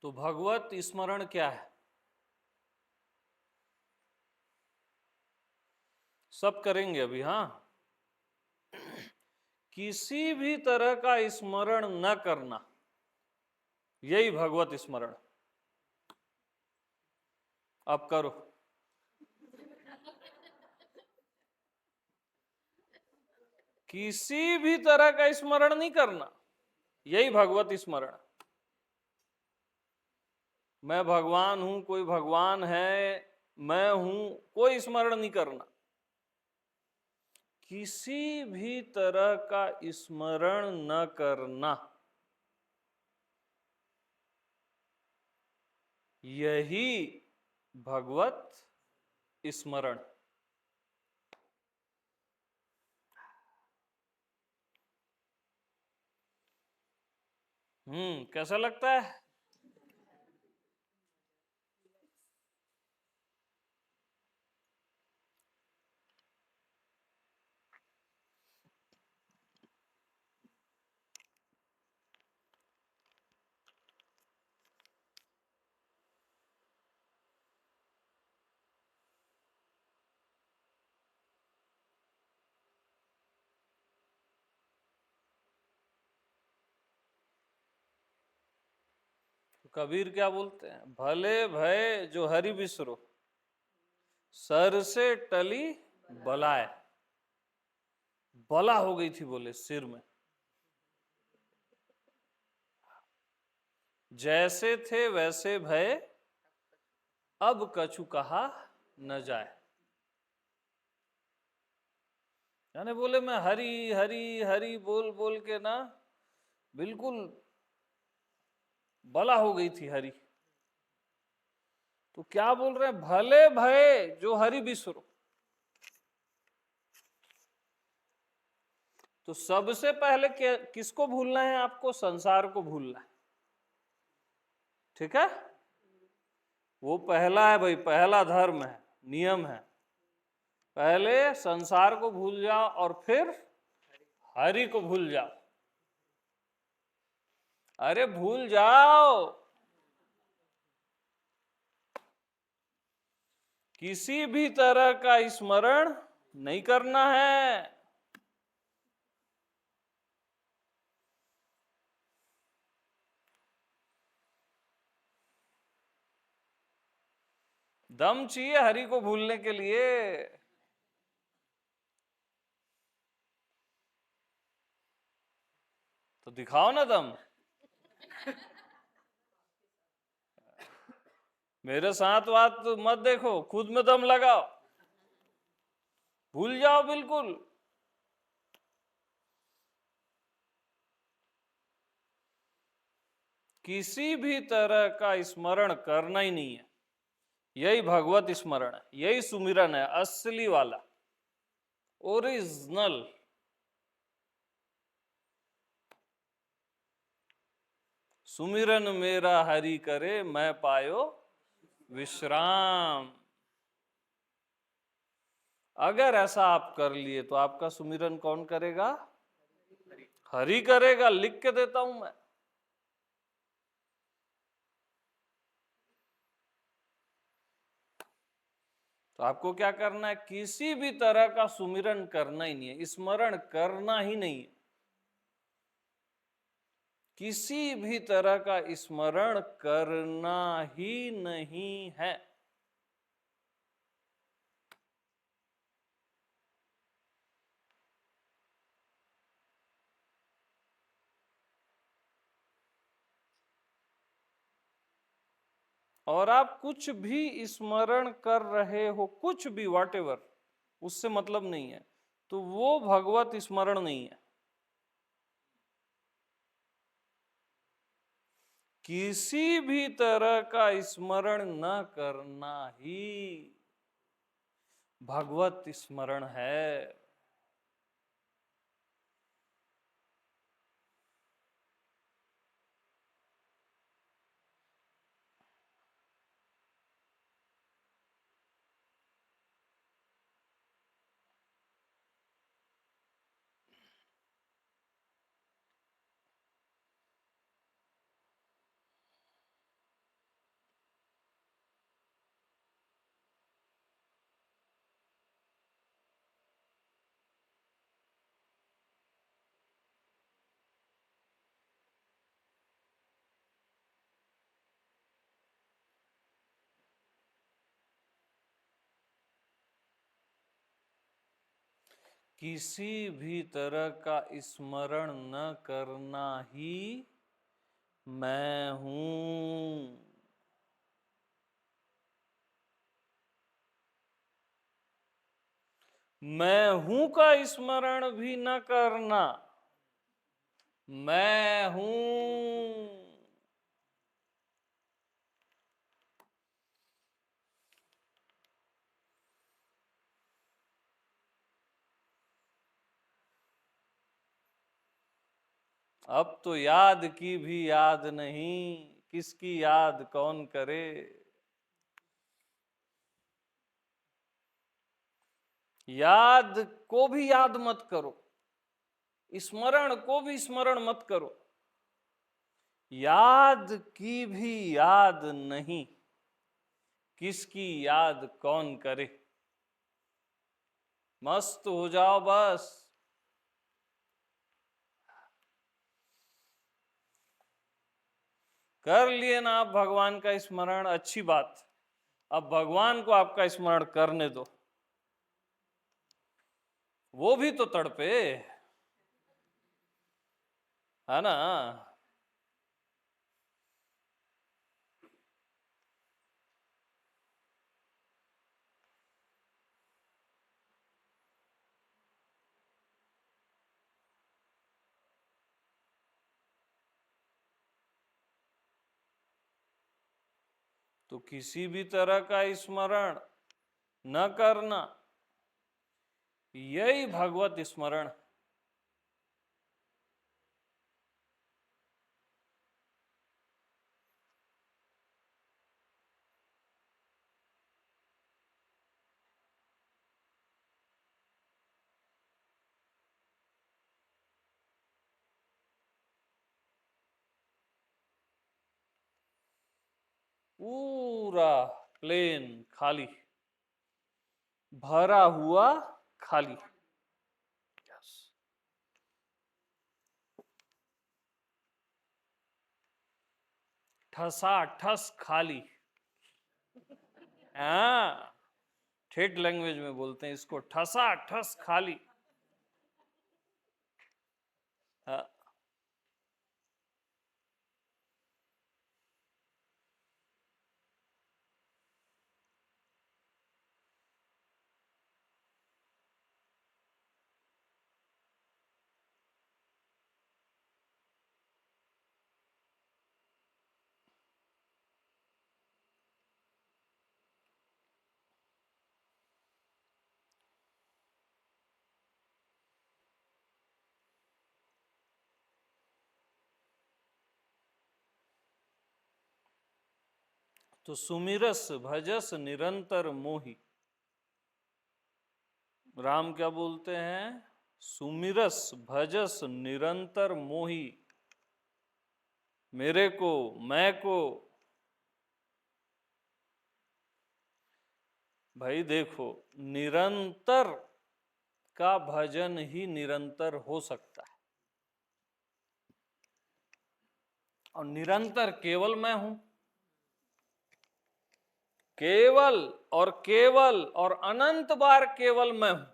तो भगवत स्मरण क्या है? सब करेंगे अभी, हाँ। किसी भी तरह का स्मरण न करना, यही भगवत स्मरण। अब करो। किसी भी तरह का स्मरण नहीं करना, यही भगवत स्मरण। मैं भगवान हूं, कोई भगवान है, मैं हूं, कोई स्मरण नहीं करना। किसी भी तरह का स्मरण न करना, यही भगवत स्मरण। कैसा लगता है? तो कबीर क्या बोलते हैं? भले भय जो हरि बिसरो, सर से टली बलाए। बला हो गई थी बोले सिर में। जैसे थे वैसे भय, अब कछु कहा न जाए। यानी बोले मैं हरि हरि हरि बोल बोल के ना बिल्कुल बला हो गई थी हरि। तो क्या बोल रहे हैं? भले भय जो हरि बिसरो। तो सबसे पहले किसको भूलना है आपको? संसार को भूलना है। ठीक है, वो पहला है भाई, पहला धर्म है, नियम है। पहले संसार को भूल जाओ और फिर हरि को भूल जाओ। अरे भूल जाओ, किसी भी तरह का स्मरण नहीं करना है। दम चाहिए हरि को भूलने के लिए। तो दिखाओ ना दम। मेरे साथ बात मत देखो, खुद में दम लगाओ। भूल जाओ बिल्कुल। किसी भी तरह का स्मरण करना ही नहीं है, यही भगवत स्मरण है, यही सुमिरन है, असली वाला, ओरिजिनल। सुमिरन मेरा हरि करे, मैं पायो विश्राम। अगर ऐसा आप कर लिए तो आपका सुमिरन कौन करेगा? हरि करेगा। लिख के देता हूं मैं। तो आपको क्या करना है? किसी भी तरह का सुमिरन करना ही नहीं है, स्मरण करना ही नहीं है। किसी भी तरह का स्मरण करना ही नहीं है। और आप कुछ भी स्मरण कर रहे हो, कुछ भी, वॉट एवर, उससे मतलब नहीं है, तो वो भगवत स्मरण नहीं है। किसी भी तरह का स्मरण न करना ही भगवत स्मरण है। किसी भी तरह का स्मरण न करना ही मैं हूं। मैं हूं का स्मरण भी न करना, मैं हूं। अब तो याद की भी याद नहीं, किसकी याद कौन करे। याद को भी याद मत करो, स्मरण को भी स्मरण मत करो। याद की भी याद नहीं, किसकी याद कौन करे। मस्त हो जाओ बस। कर लिए ना आप भगवान का स्मरण, अच्छी बात। अब भगवान को आपका स्मरण करने दो, वो भी तो तड़पे, है ना। तो किसी भी तरह का स्मरण न करना, यही भगवत स्मरण। पूरा प्लेन खाली, भरा हुआ खाली। यस। ठसा ठस खाली। हाँ, ठेठ लैंग्वेज में बोलते हैं इसको, ठसा ठस खाली। हाँ। तो सुमिरस भजस निरंतर मोही। राम क्या बोलते हैं? सुमिरस भजस निरंतर मोही। मेरे को, मैं को। भाई देखो, निरंतर का भजन ही निरंतर हो सकता है, और निरंतर केवल मैं हूं। केवल और अनंत बार केवल मैं हूं।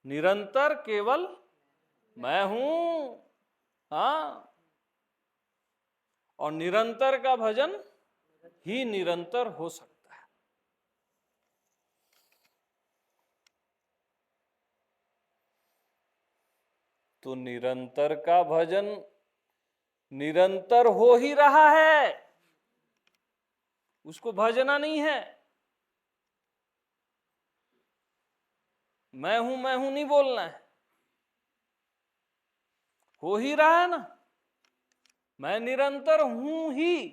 निरंतर केवल मैं हूं। हाँ, और निरंतर का भजन ही निरंतर हो सकता है। तो निरंतर का भजन निरंतर हो ही रहा है, उसको भजना नहीं है। मैं हूं नहीं बोलना है, हो ही रहा है ना। मैं निरंतर हूं ही,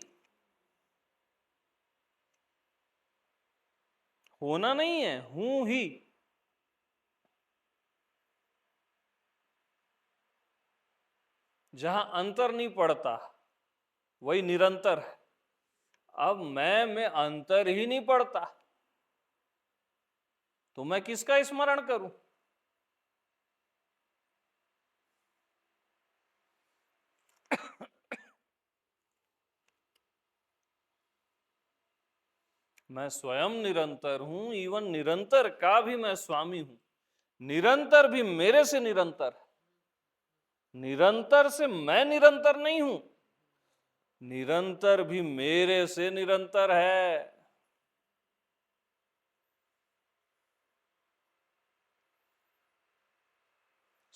होना नहीं है, हूं ही। जहां अंतर नहीं पड़ता वही निरंतर है। अब मैं में अंतर ही नहीं पड़ता, तो मैं किसका स्मरण करूं? मैं स्वयं निरंतर हूं, इवन निरंतर का भी मैं स्वामी हूं। निरंतर भी मेरे से निरंतर है, निरंतर से मैं निरंतर नहीं हूं, निरंतर भी मेरे से निरंतर है।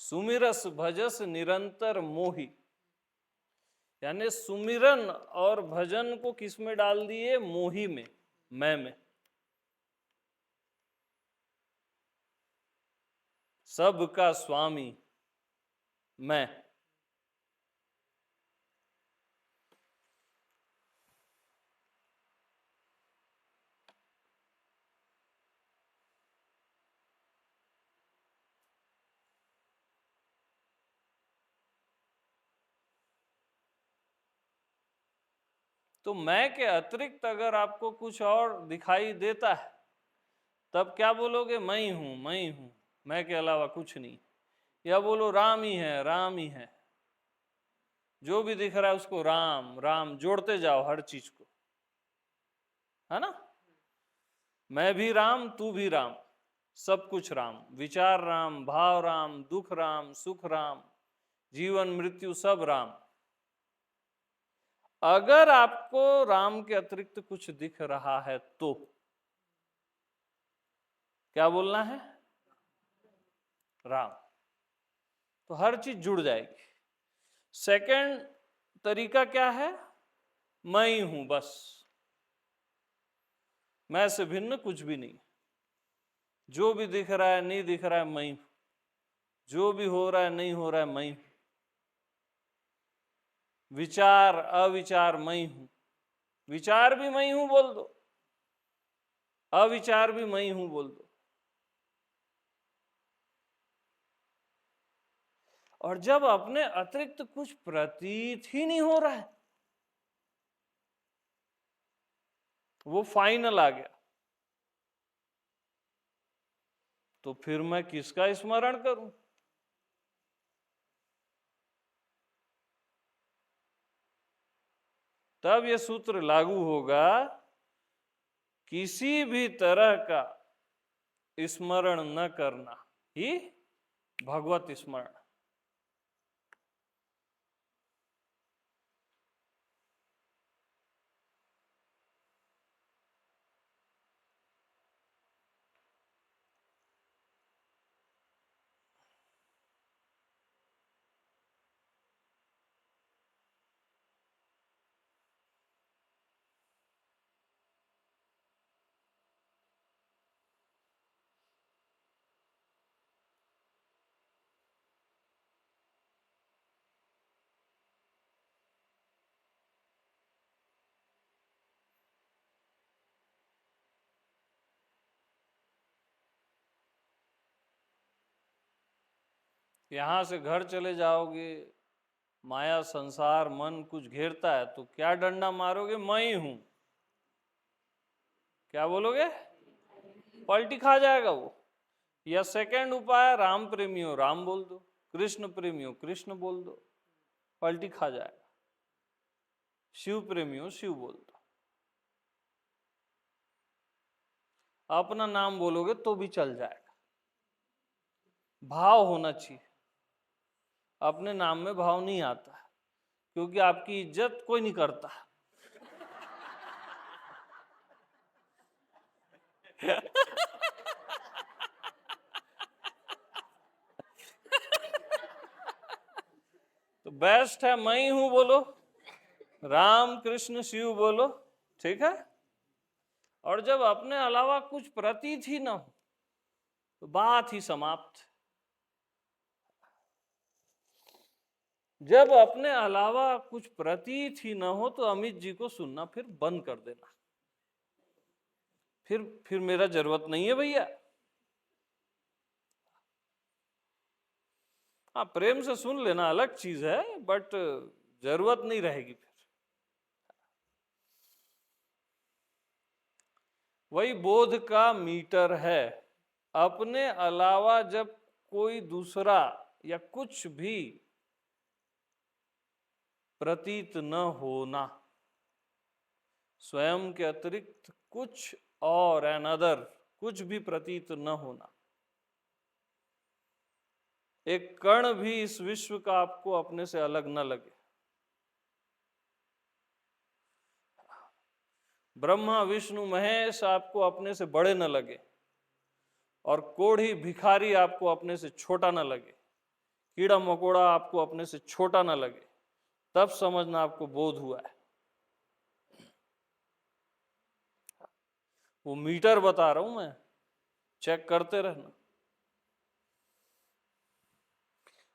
सुमिरस भजस निरंतर मोहि, यानी सुमिरन और भजन को किस में डाल दिए? मोही में, मैं में। सबका स्वामी मैं। तो मैं के अतिरिक्त अगर आपको कुछ और दिखाई देता है तब क्या बोलोगे? मैं ही हूं, मैं ही हूं, मैं के अलावा कुछ नहीं। या बोलो राम ही है, राम ही है, जो भी दिख रहा है उसको राम राम जोड़ते जाओ, हर चीज को, है ना? मैं भी राम, तू भी राम, सब कुछ राम, विचार राम, भाव राम, दुख राम, सुख राम, जीवन मृत्यु सब राम। अगर आपको राम के अतिरिक्त कुछ दिख रहा है तो क्या बोलना है? राम। तो हर चीज जुड़ जाएगी। सेकंड तरीका क्या है? मैं ही हूं बस, मैं से भिन्न कुछ भी नहीं। जो भी दिख रहा है नहीं दिख रहा है मैं ही हूं, जो भी हो रहा है नहीं हो रहा है मैं ही हूं, विचार अविचार मैं ही हूं, विचार भी मैं ही हूं बोल दो, अविचार भी मैं ही हूं बोल दो। और जब अपने अतिरिक्त कुछ प्रतीत ही नहीं हो रहा है, वो फाइनल आ गया, तो फिर मैं किसका स्मरण करूं? तब ये सूत्र लागू होगा, किसी भी तरह का स्मरण न करना ही भगवत स्मरण। यहां से घर चले जाओगे, माया संसार मन कुछ घेरता है तो क्या डंडा मारोगे? मैं ही हूं, क्या बोलोगे? पलटी खा जाएगा वो। या सेकंड उपाय, राम प्रेमी हो राम बोल दो, कृष्ण प्रेमी हो कृष्ण बोल दो, पलटी खा जाएगा। शिव प्रेमी हो शिव बोल दो, अपना नाम बोलोगे तो भी चल जाएगा। भाव होना चाहिए, अपने नाम में भाव नहीं आता, क्योंकि आपकी इज्जत कोई नहीं करता। तो बेस्ट है मैं ही हूं बोलो, राम कृष्ण शिव बोलो, ठीक है? और जब अपने अलावा कुछ प्रतीत ही ना हो तो बात ही समाप्त। जब अपने अलावा कुछ प्रतीत ही ना हो तो अमित जी को सुनना फिर बंद कर देना, फिर मेरा जरूरत नहीं है भैया। हाँ, प्रेम से सुन लेना अलग चीज है, बट जरूरत नहीं रहेगी फिर। वही बोध का मीटर है, अपने अलावा जब कोई दूसरा या कुछ भी प्रतीत न होना, स्वयं के अतिरिक्त कुछ और अनदर कुछ भी प्रतीत न होना, एक कण भी इस विश्व का आपको अपने से अलग न लगे। ब्रह्मा विष्णु महेश आपको अपने से बड़े न लगे, और कोढ़ी भिखारी आपको अपने से छोटा न लगे, कीड़ा मकोड़ा आपको अपने से छोटा न लगे, तब समझना आपको बोध हुआ है। वो मीटर बता रहा हूं मैं, चेक करते रहना।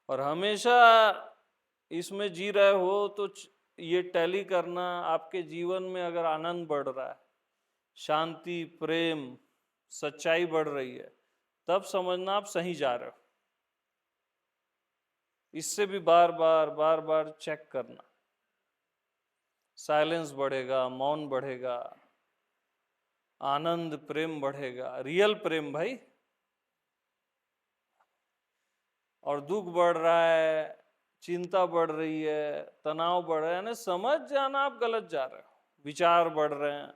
और हमेशा इसमें जी रहे हो तो ये टैली करना, आपके जीवन में अगर आनंद बढ़ रहा है, शांति, प्रेम, सच्चाई बढ़ रही है, तब समझना आप सही जा रहे हो। इससे भी बार बार चेक करना। साइलेंस बढ़ेगा, मौन बढ़ेगा, आनंद प्रेम बढ़ेगा, रियल प्रेम भाई। और दुख बढ़ रहा है, चिंता बढ़ रही है, तनाव बढ़ रहा है, यानी समझ जाना आप गलत जा रहे हो। विचार बढ़ रहे हैं,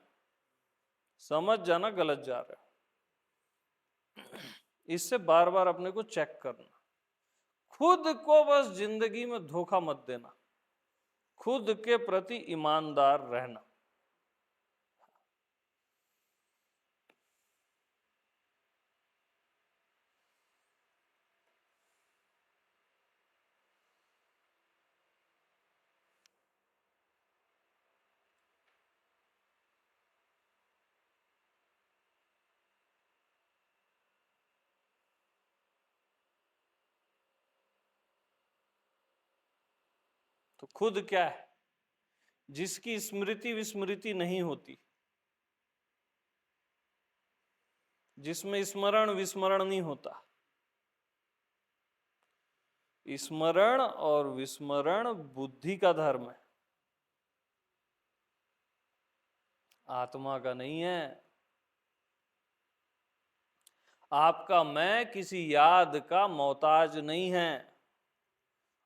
समझ जाना गलत जा रहे हो। इससे बार बार अपने को चेक करना। खुद को बस जिंदगी में धोखा मत देना, खुद के प्रति ईमानदार रहना। तो खुद क्या है? जिसकी स्मृति विस्मृति नहीं होती, जिसमें स्मरण विस्मरण नहीं होता। स्मरण और विस्मरण बुद्धि का धर्म है, आत्मा का नहीं है। आपका मैं किसी याद का मोहताज नहीं है,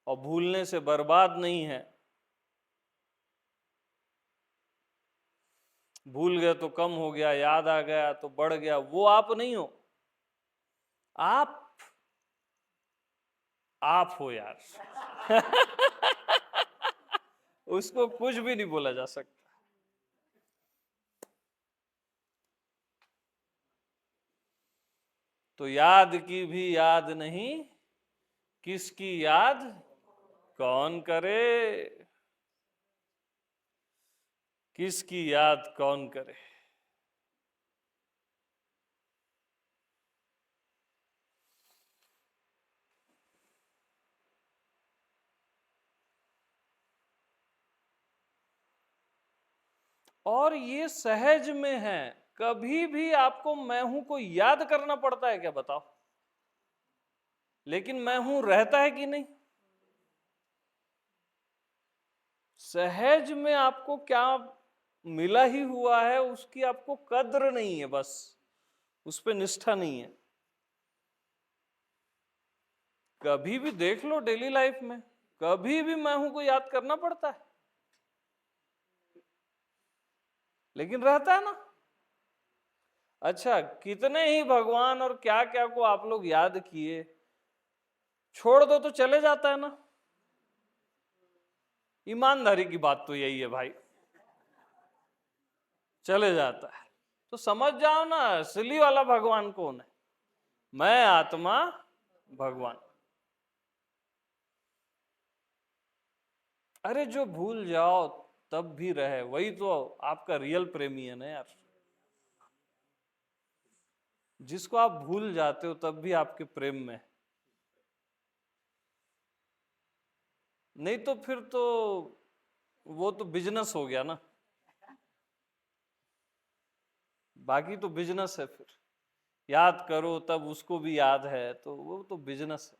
और भूलने से बर्बाद नहीं है। भूल गए तो कम हो गया, याद आ गया तो बढ़ गया, वो आप नहीं हो। आप हो यार। उसको कुछ भी नहीं बोला जा सकता। तो याद की भी याद नहीं, किसकी याद कौन करे, किसकी याद कौन करे। और ये सहज में है। कभी भी आपको मैं हूं को याद करना पड़ता है क्या, बताओ? लेकिन मैं हूं रहता है कि नहीं? सहज में आपको क्या मिला ही हुआ है, उसकी आपको कद्र नहीं है, बस उस पर निष्ठा नहीं है। कभी भी देख लो डेली लाइफ में, कभी भी मैं हूं को याद करना पड़ता है, लेकिन रहता है ना। अच्छा, कितने ही भगवान और क्या क्या को आप लोग याद किए, छोड़ दो तो चले जाता है ना। ईमानदारी की बात तो यही है भाई, चले जाता है। तो समझ जाओ ना, असली वाला भगवान कौन है। मैं आत्मा भगवान। अरे जो भूल जाओ तब भी रहे, वही तो आपका रियल प्रेमी है ना यार। जिसको आप भूल जाते हो तब भी आपके प्रेम में। नहीं तो फिर तो वो तो बिजनेस हो गया ना, बाकी तो बिजनेस है। फिर याद करो तब उसको भी याद है, तो वो तो बिजनेस है।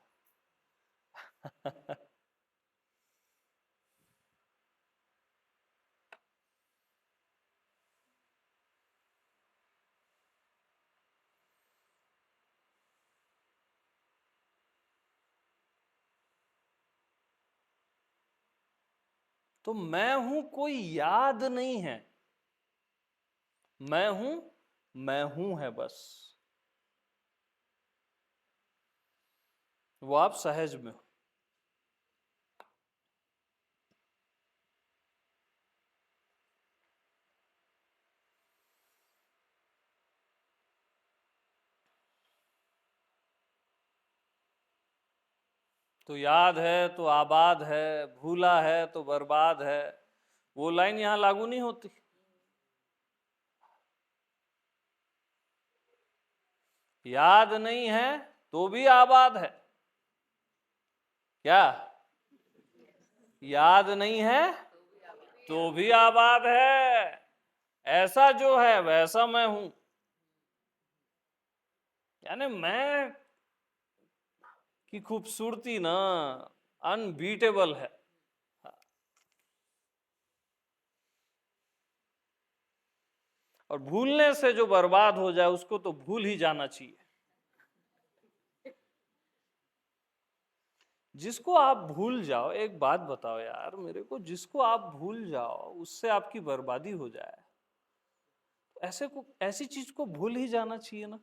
तो मैं हूं कोई याद नहीं है, मैं हूं है बस। वो आप सहज में हो। तो याद है तो आबाद है, भूला है तो बर्बाद है, वो लाइन यहां लागू नहीं होती। याद नहीं है तो भी आबाद है। क्या? याद नहीं है तो भी आबाद है। ऐसा जो है वैसा मैं हूं। यानी मैं की खूबसूरती ना अनबीटेबल है। और भूलने से जो बर्बाद हो जाए उसको तो भूल ही जाना चाहिए। जिसको आप भूल जाओ, एक बात बताओ यार मेरे को, जिसको आप भूल जाओ उससे आपकी बर्बादी हो जाए, ऐसी चीज को भूल ही जाना चाहिए ना।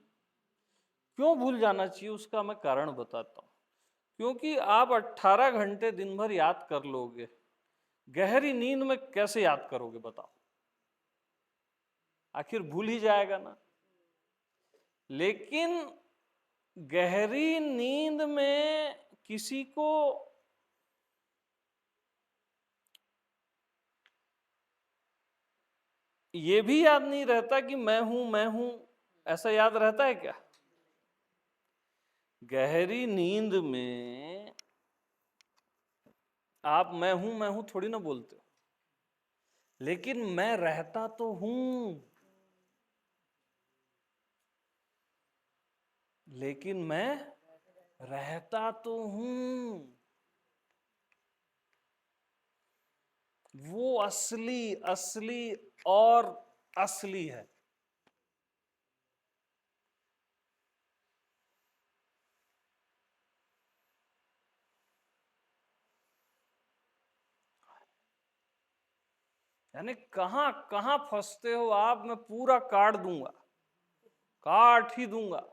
क्यों भूल जाना चाहिए उसका मैं कारण बताता हूं। क्योंकि आप 18 घंटे दिन भर याद कर लोगे, गहरी नींद में कैसे याद करोगे बताओ? आखिर भूल ही जाएगा ना। लेकिन गहरी नींद में किसी को ये भी याद नहीं रहता कि मैं हूं, ऐसा याद रहता है क्या? गहरी नींद में आप मैं हूं थोड़ी ना बोलते हो, लेकिन मैं रहता तो हूं। लेकिन मैं रहता तो हूं। वो असली असली और असली है। यानी कहां कहां फंसते हो आप, मैं पूरा काट दूंगा, काट ही दूंगा।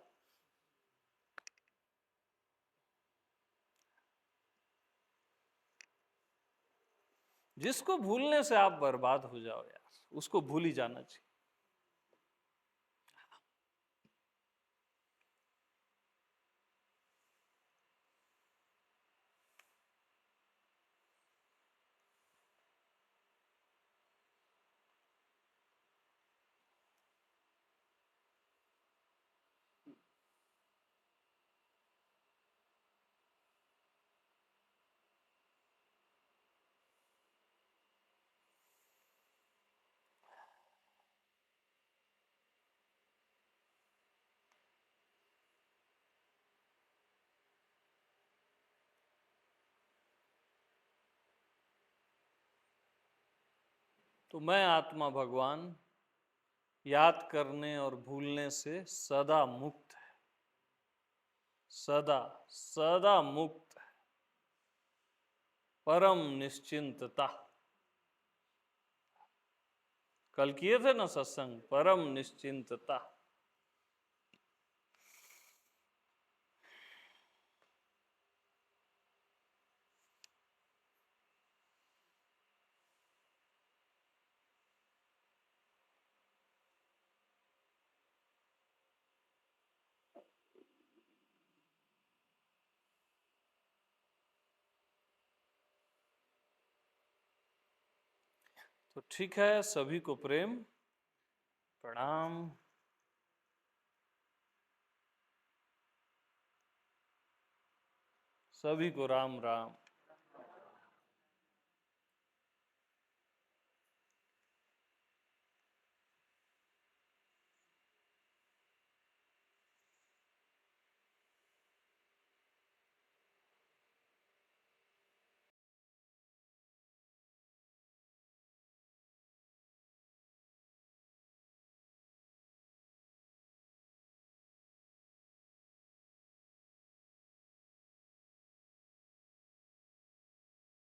जिसको भूलने से आप बर्बाद हो जाओ यार, उसको भूल ही जाना चाहिए। तो मैं आत्मा भगवान याद करने और भूलने से सदा मुक्त है, सदा सदा मुक्त है। परम निश्चिंतता, कल किए थे ना सत्संग, परम निश्चिंतता। तो ठीक है, सभी को प्रेम प्रणाम। सभी को राम राम।